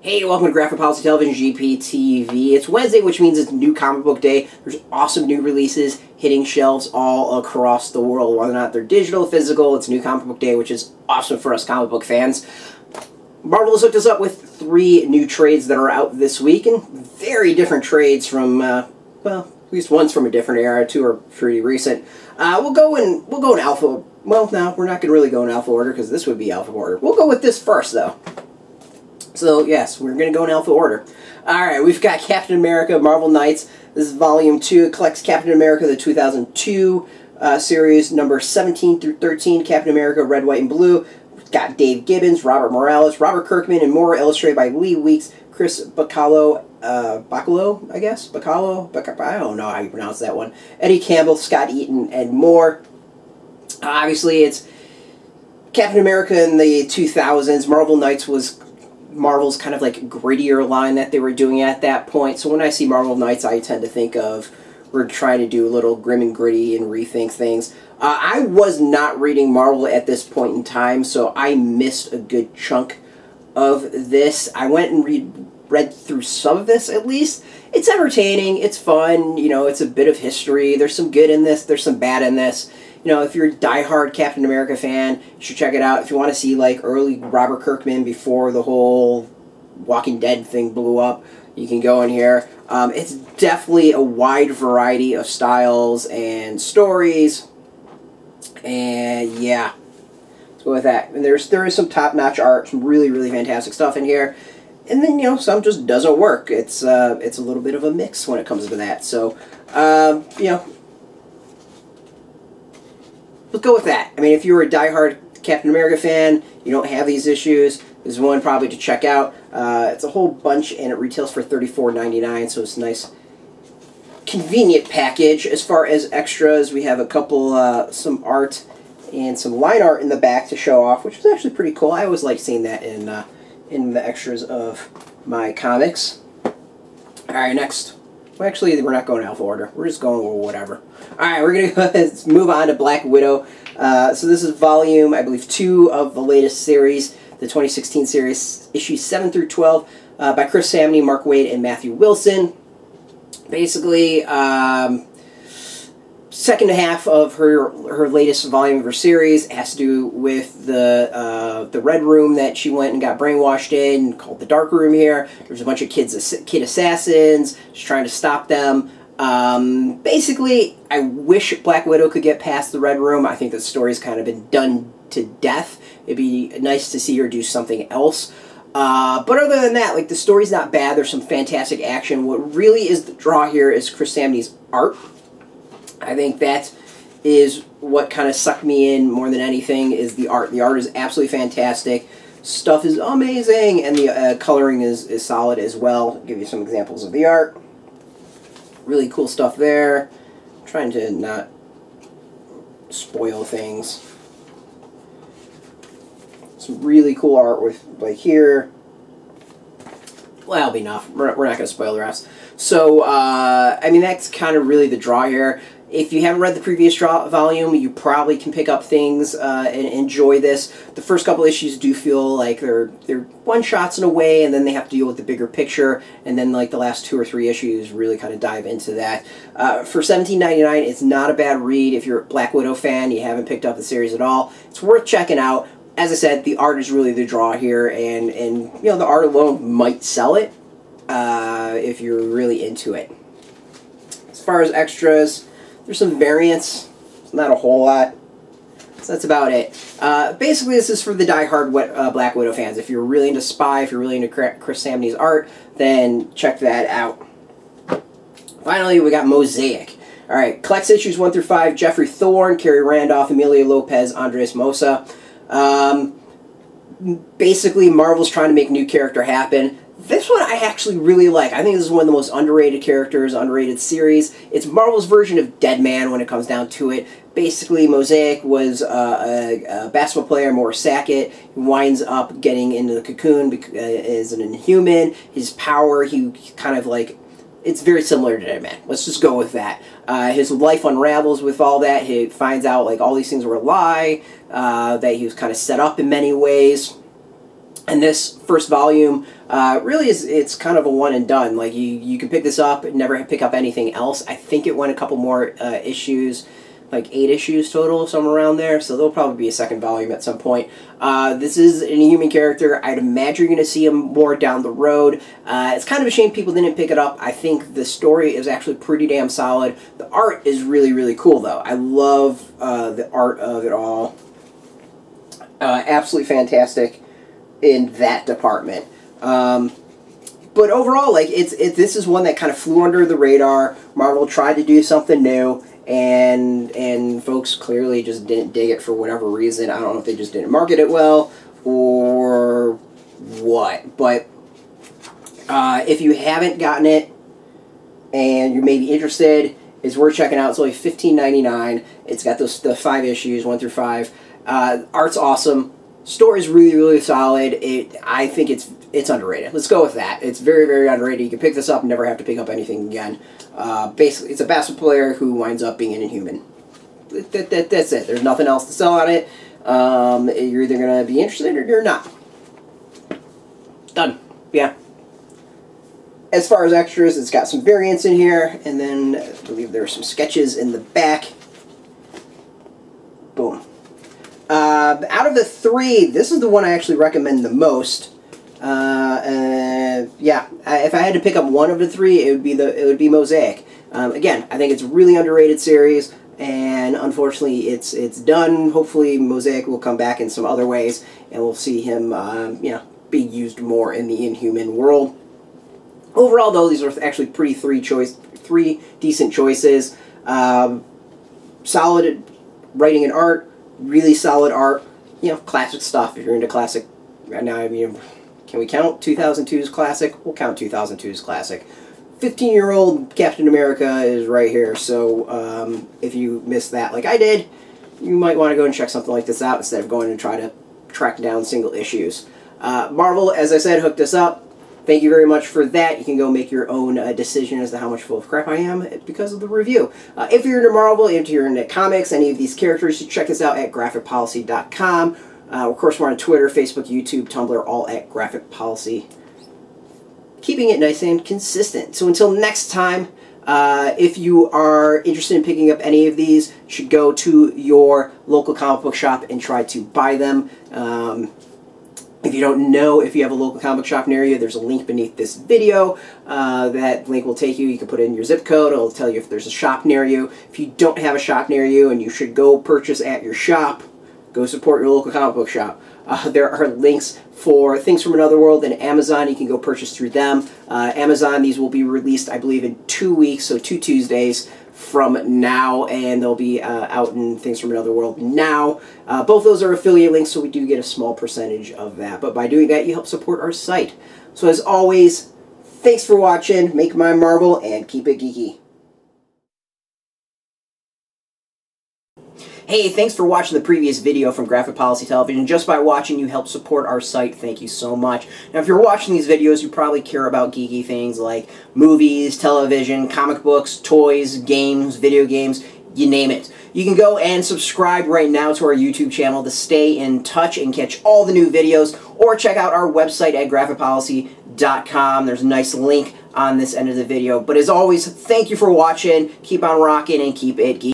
Hey, welcome to Graphic Policy Television, GPTV. It's Wednesday, which means it's New Comic Book Day. There's awesome new releases hitting shelves all across the world. Whether or not they're digital, physical, it's New Comic Book Day, which is awesome for us comic book fans. Marvel has hooked us up with 3 new trades that are out this week, and very different trades from, well, at least one's from a different era, 2 are pretty recent. We'll go in alpha. Well, no, we're not going to really go in alpha order because this would be alpha order. We'll go with this first, though. So, yes, we're going to go in alpha order. Alright, we've got Captain America, Marvel Knights. This is Volume 2. It collects Captain America, the 2002 series, number 17 through 13. Captain America, Red, White, and Blue. We've got Dave Gibbons, Robert Morales, Robert Kirkman, and more, illustrated by Lee Weeks, Chris Bachalo, Bachalo, I guess? Bachalo? I don't know how you pronounce that one. Eddie Campbell, Scot, Eaton, and more. Obviously, it's Captain America in the 2000s. Marvel Knights was Marvel's kind of like grittier line that they were doing at that point. So when I see Marvel Knights, I tend to think of we're trying to do a little grim and gritty and rethink things. I was not reading Marvel at this point in time, so I missed a good chunk of this. I went and read through some of this at least. It's entertaining, it's fun, you know, it's a bit of history. There's some good in this, there's some bad in this. You know, if you're a diehard Captain America fan, you should check it out. If you want to see, like, early Robert Kirkman before the whole Walking Dead thing blew up, you can go in here. It's definitely a wide variety of styles and stories. And, yeah. Let's go with that. And there is some top-notch art, some really, really fantastic stuff in here. And then, you know, some just doesn't work. It's a little bit of a mix when it comes to that. So, you know, let's go with that. I mean, if you're a diehard Captain America fan, you don't have these issues, this is one probably to check out. It's a whole bunch, and it retails for $34.99, so it's a nice, convenient package. As far as extras, we have a couple, some art and some line art in the back to show off, which is actually pretty cool. I always like seeing that in the extras of my comics. Alright, next. Well, actually, we're not going alpha order. We're just going with whatever. Alright, we're going to let's move on to Black Widow. So this is volume, I believe, 2 of the latest series, the 2016 series, issues 7 through 12, by Chris Samnee, Mark Waid, and Matthew Wilson. Basically, second half of her latest volume of her series has to do with the Red Room that she went and got brainwashed in, called the Dark Room here. There's a bunch of kid assassins. She's trying to stop them. Basically, I wish Black Widow could get past the Red Room. I think the story's kind of been done to death. It'd be nice to see her do something else. But other than that, like, the story's not bad. There's some fantastic action. What really is the draw here is Chris Samnee's art. I think that is what kind of sucked me in more than anything, is the art. The art is absolutely fantastic. Stuff is amazing, and the coloring is solid as well. I'll give you some examples of the art. Really cool stuff there. I'm trying to not spoil things. Some really cool art with, like, here. Well, that'll be enough. We're not going to spoil the rest. So, I mean, that's kind of really the draw here. If you haven't read the previous volume, you probably can pick up things and enjoy this. The first couple issues do feel like they're one-shots in a way, and then they have to deal with the bigger picture, and then like the last 2 or 3 issues really kind of dive into that. For $17.99, it's not a bad read. If you're a Black Widow fan, you haven't picked up the series at all, it's worth checking out. As I said, the art is really the draw here, and you know, the art alone might sell it if you're really into it. As far as extras, there's some variants. It's not a whole lot. So that's about it. Basically, this is for the diehard Black Widow fans. If you're really into Spy, if you're really into Chris Samnee's art, then check that out. Finally, we got Mosaic. Alright, collects issues 1 through 5. Geoffrey, Thorne, Khary, Randolph, Emilio, Lopez, Mossa. Basically, Marvel's trying to make a new character happen. This one I actually really like. I think this is one of the most underrated characters, underrated series. It's Marvel's version of Deadman when it comes down to it. Basically, Mosaic was a basketball player, Morris Sackett. He winds up getting into the cocoon as an Inhuman. His power, he kind of like, it's very similar to Deadman. Let's just go with that. His life unravels with all that. He finds out like all these things were a lie, that he was kind of set up in many ways. And this first volume really it's kind of a one and done. Like you can pick this up and never pick up anything else. I think it went a couple more issues, like 8 issues total, somewhere around there. So there'll probably be a second volume at some point. This is an Inhuman character. I'd imagine you're going to see him more down the road. It's kind of a shame people didn't pick it up. I think the story is actually pretty damn solid. The art is really, really cool, though. I love the art of it all. Absolutely fantastic in that department. But overall, like this is one that kind of flew under the radar. Marvel tried to do something new, and folks clearly just didn't dig it for whatever reason. I don't know if they just didn't market it well or what. But if you haven't gotten it and you may be interested, it's worth checking out. It's only $15.99. It's got the 5 issues, 1 through 5. Art's awesome. Story's really, really solid. I think it's underrated. Let's go with that. It's very, very underrated. You can pick this up and never have to pick up anything again. Basically, it's a basketball player who winds up being an Inhuman. That's it. There's nothing else to sell on it. You're either going to be interested or you're not. Done. Yeah. As far as extras, it's got some variants in here, and then I believe there are some sketches in the back. Boom. Out of the 3, this is the one I actually recommend the most. Yeah, if I had to pick up one of the 3, it would be Mosaic. Again, I think it's a really underrated series, and unfortunately, it's done. Hopefully, Mosaic will come back in some other ways, and we'll see him, you know, be used more in the Inhuman world. Overall, though, these are actually three decent choices. Solid writing and art. Really solid art, you know, classic stuff. If you're into classic, right now, I mean, can we count 2002's classic? We'll count 2002's classic. 15-year-old Captain America is right here, so if you missed that like I did, you might want to go and check something like this out instead of going and try to track down single issues. Marvel, as I said, hooked us up. Thank you very much for that. You can go make your own decision as to how much full of crap I am because of the review. If you're into Marvel, if you're into comics, any of these characters, you check us out at graphicpolicy.com. Of course, we're on Twitter, Facebook, YouTube, Tumblr, all at Graphic Policy. Keeping it nice and consistent. So until next time, if you are interested in picking up any of these, you should go to your local comic book shop and try to buy them. If you don't know if you have a local comic book shop near you, there's a link beneath this video. That link will take you. You can put in your zip code. It'll tell you if there's a shop near you. If you don't have a shop near you and you should go purchase at your shop, go support your local comic book shop. There are links for Things from Another World and Amazon. You can go purchase through them. Amazon, these will be released, I believe, in 2 weeks, so 2 Tuesdays from now, and they'll be out in Things from Another World now. Both those are affiliate links, so we do get a small percentage of that. But by doing that, you help support our site. So as always, thanks for watching. Make my Marvel and keep it geeky. Hey, thanks for watching the previous video from Graphic Policy Television. Just by watching, you help support our site. Thank you so much. Now, if you're watching these videos, you probably care about geeky things like movies, television, comic books, toys, games, video games, you name it. You can go and subscribe right now to our YouTube channel to stay in touch and catch all the new videos, or check out our website at graphicpolicy.com. There's a nice link on this end of the video. But as always, thank you for watching. Keep on rocking and keep it geeky.